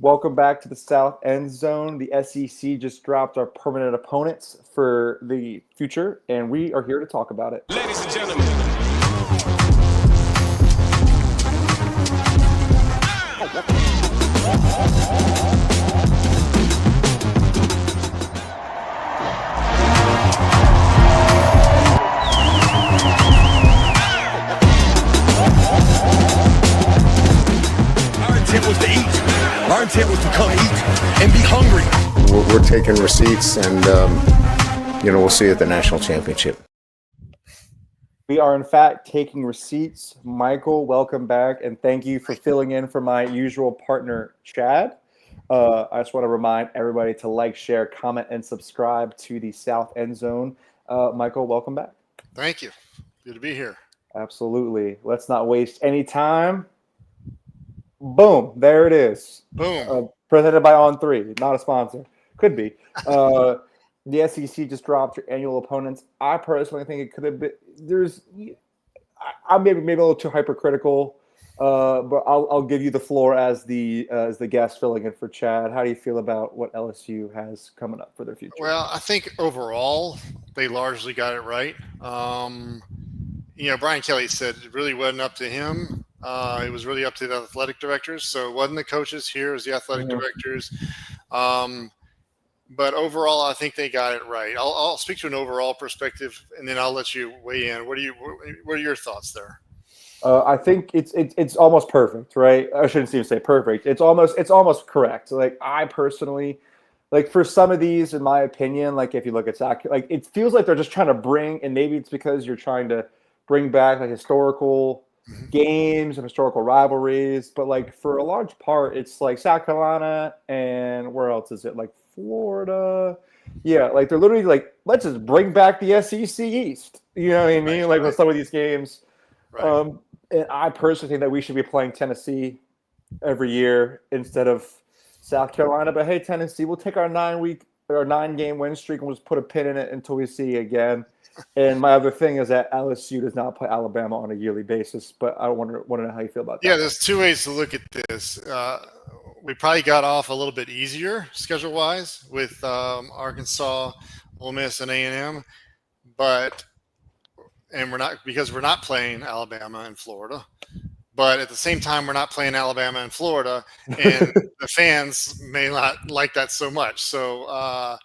Welcome back to the South End Zone. The SEC just dropped our permanent opponents for the future, and we are here to talk about it. Ladies and gentlemen, Our intent was to eat. Our intent was to come eat and be hungry. We're taking receipts, and we'll see you at the national championship. We are, in fact, taking receipts. Michael, welcome back, and thank you for filling in for my usual partner, Chad. I just want to remind everybody to like, share, comment, and subscribe to the South End Zone. Michael, welcome back. Thank you. Good to be here. Absolutely. Let's not waste any time. Boom, there it is. Boom. Presented by On3, not a sponsor. Could be. The SEC just dropped your annual opponents. I personally think it could have been. I'm maybe a little too hypercritical, but I'll give you the floor as the guest filling in for Chad. How do you feel about what LSU has coming up for their future? Well, I think overall they largely got it right. Brian Kelly said it really wasn't up to him. It was really up to the athletic directors. So it wasn't the coaches. Here it was the athletic directors. But overall, I think they got it right. I'll speak to an overall perspective, and then I'll let you weigh in. What are your thoughts there? I think it's almost perfect, right? I shouldn't even say perfect. It's almost correct. Like I personally, like for some of these, in my opinion, like if you look at Zach, like it feels like they're just trying to bring, and maybe it's because you're trying to bring back like historical games and historical rivalries, but like for a large part, it's like South Carolina and where else is it? Like Florida. Yeah, like they're literally like, let's just bring back the SEC East. You know what I mean? Like with some of these games. Right. And I personally think that we should be playing Tennessee every year instead of South Carolina. But hey, Tennessee, we'll take our 9-game win streak and we'll just put a pin in it until we see you again. And my other thing is that LSU does not play Alabama on a yearly basis, but I want to know how you feel about that. Yeah, there's two ways to look at this. We probably got off a little bit easier schedule-wise with Arkansas, Ole Miss, and A&M, and we're not playing Alabama and Florida. But at the same time, we're not playing Alabama and Florida, and the fans may not like that so much. So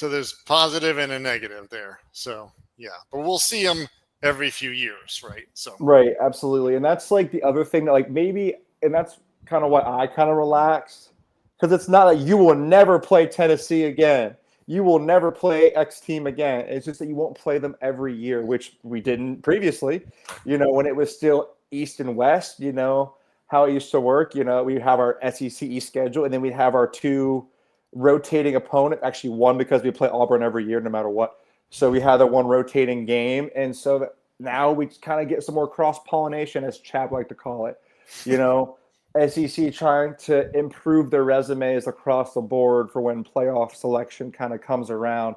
there's positive and a negative there. So yeah, but we'll see them every few years, right? So right, absolutely, and that's like the other thing that like maybe, and that's kind of why I kind of relax, because it's not like you will never play Tennessee again. You will never play X team again. It's just that you won't play them every year, which we didn't previously. When it was still East and West, how it used to work. We have our SEC East schedule, and then we have our two rotating opponent. Actually, one because we play Auburn every year, no matter what. So we had the one rotating game, and so now we kind of get some more cross pollination, as Chad like to call it. SEC trying to improve their resumes across the board for when playoff selection kind of comes around.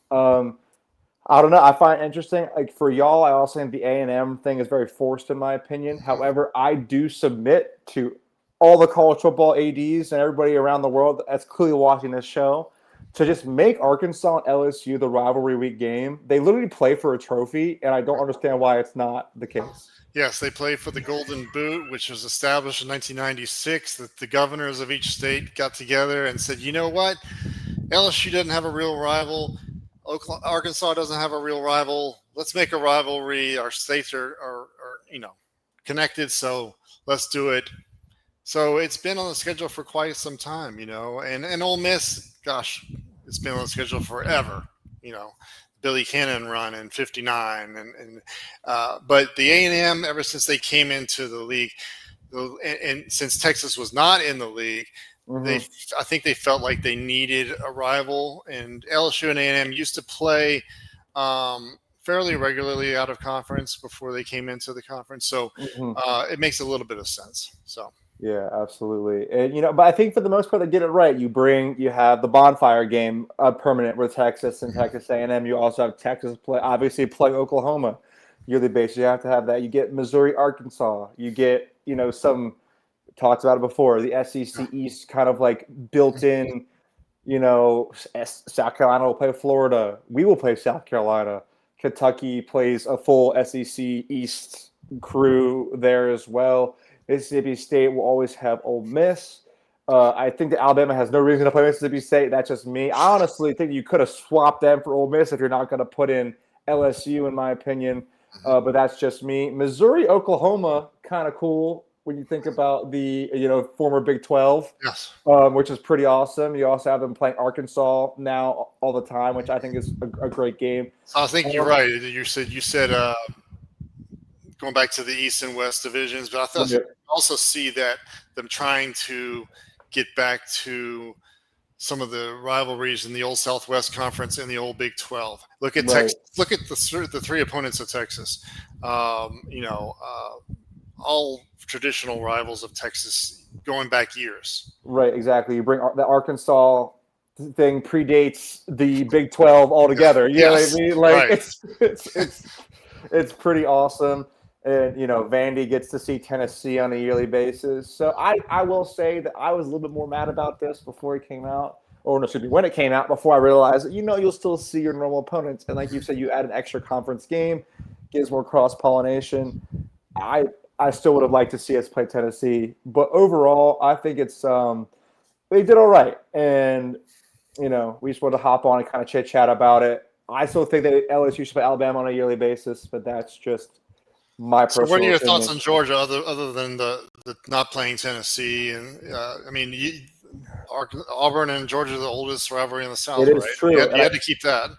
I don't know. I find it interesting. Like for y'all, I also think the A&M thing is very forced in my opinion. However, I do submit to all the college football ADs and everybody around the world that's clearly watching this show to just make Arkansas and LSU the rivalry week game. They literally play for a trophy, and I don't understand why it's not the case. Yes, they play for the Golden Boot, which was established in 1996. That the governors of each state got together and said, you know what, LSU doesn't have a real rival. Arkansas doesn't have a real rival. Let's make a rivalry. Our states are connected, so let's do it. So it's been on the schedule for quite some time, and Ole Miss, gosh, it's been on the schedule forever, Billy Cannon run in '59, but the A&M ever since they came into the league, and since Texas was not in the league, I think they felt like they needed a rival. And LSU and A&M used to play fairly regularly out of conference before they came into the conference, so it makes a little bit of sense. So. Yeah, absolutely. And but I think for the most part they get it right. You have the bonfire game permanent with Texas and Texas A&M. You also have Texas play Oklahoma yearly basis. You have to have that. You get Missouri, Arkansas. You get some talked about it before. The SEC East kind of like built in, South Carolina will play Florida. We will play South Carolina. Kentucky plays a full SEC East crew there as well. Mississippi State will always have Ole Miss. I think that Alabama has no reason to play Mississippi State. That's just me. I honestly think you could have swapped them for Ole Miss if you're not going to put in LSU, in my opinion. But that's just me. Missouri, Oklahoma, kind of cool when you think about the former Big 12, Yes. Which is pretty awesome. You also have them playing Arkansas now all the time, which I think is a great game. So I think you're right. You said going back to the East and West divisions, but I thought you also see that them trying to get back to some of the rivalries in the old Southwest Conference and the old Big 12. Look at Texas. Look at the three opponents of Texas. All traditional rivals of Texas going back years. Right, exactly. You bring the Arkansas thing predates the Big 12 altogether. You know what I mean? Like right. it's pretty awesome. And Vandy gets to see Tennessee on a yearly basis. So I will say that I was a little bit more mad about this before it came out. Or no, excuse me, when it came out, before I realized that you'll still see your normal opponents. And like you said, you add an extra conference game, gives more cross-pollination. I still would have liked to see us play Tennessee. But overall, I think it's they did all right. And we just wanted to hop on and kind of chit-chat about it. I still think that LSU should play Alabama on a yearly basis, but that's just my personal So what are your opinion. thoughts on Georgia other than the not playing Tennessee? And Auburn and Georgia are the oldest rivalry in the South, It is right? true. You had to keep that.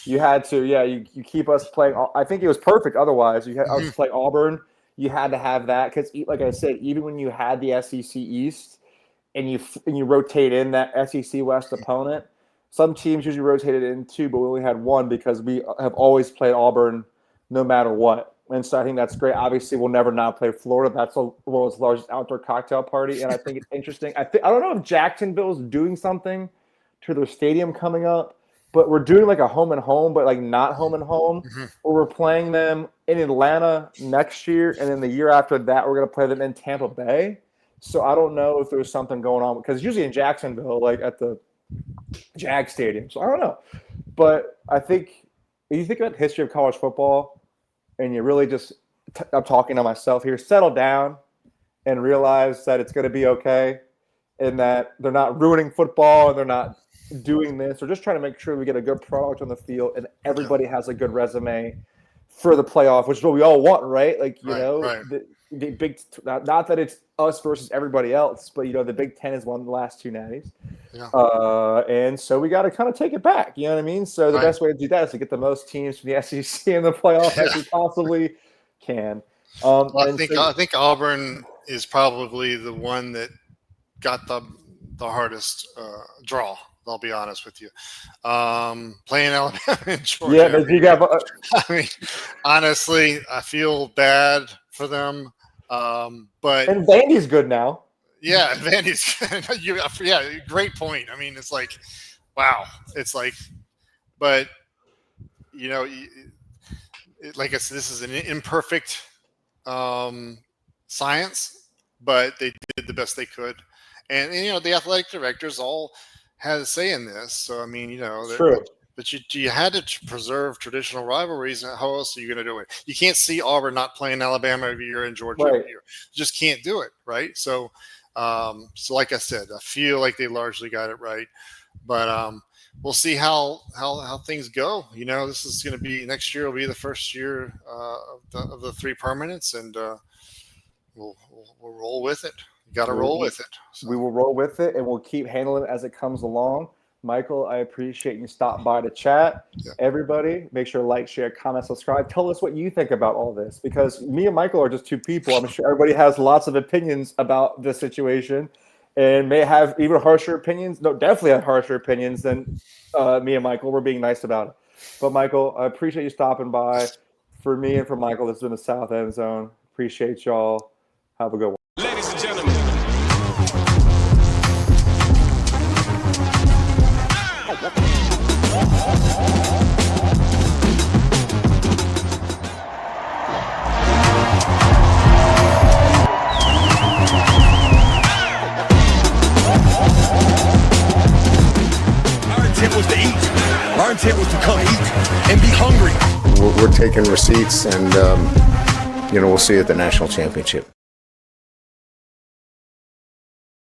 You had to, yeah. You keep us playing. I think it was perfect. Otherwise, you had us play Auburn. You had to have that because, like I said, even when you had the SEC East and you rotate in that SEC West opponent, some teams usually rotated in two, but we only had one because we have always played Auburn no matter what. And so I think that's great. Obviously, we'll never not play Florida. That's the world's largest outdoor cocktail party, and I think it's interesting. I don't know if Jacksonville is doing something to their stadium coming up, but we're doing like a home and home, but like not home and home. Or we're playing them in Atlanta next year, and then the year after that, we're going to play them in Tampa Bay. So I don't know if there's something going on because usually in Jacksonville, like at the Jag Stadium. So I don't know, but I think if you think about the history of college football, and you really just I'm talking to myself here, settle down and realize that it's going to be okay, and that they're not ruining football and they're not doing this. They're just trying to make sure we get a good product on the field and everybody has a good resume for the playoff, which is what we all want, right? Like, the big, not that it's us versus everybody else, but the Big Ten has won the last two natties. Yeah. And so we got to kind of take it back. You know what I mean? So the best way to do that is to get the most teams from the SEC in the playoff as we possibly can. I think Auburn is probably the one that got the hardest draw. I'll be honest with you. Playing Alabama and Georgia. Yeah, but you got. I mean, honestly, I feel bad for them. But and Vandy's good now. Yeah, Vandy's. Great point. I mean, it's like, wow. It's like, but like I said, this is an imperfect science, but they did the best they could, and the athletic directors all had a say in this. So I mean, true. But you had to preserve traditional rivalries. And how else are you going to do it? You can't see Auburn not playing Alabama every year and Georgia every year. You just can't do it, right? So, like I said, I feel like they largely got it right. But we'll see how things go. This is going to be next year. Will be the first year of the three permanents, and we'll roll with it. You got to roll with it. So. We will roll with it, and we'll keep handling it as it comes along. Michael, I appreciate you stopping by to chat. Yeah. Everybody, make sure to like, share, comment, subscribe. Tell us what you think about all this, because me and Michael are just two people. I'm sure everybody has lots of opinions about this situation and may have even harsher opinions. No, definitely have harsher opinions than me and Michael. We're being nice about it. But, Michael, I appreciate you stopping by. For me and for Michael, this has been the South End Zone. Appreciate y'all. Have a good one. Ladies and gentlemen. intent was to come eat and be hungry. We're taking receipts, and we'll see you at the national championship.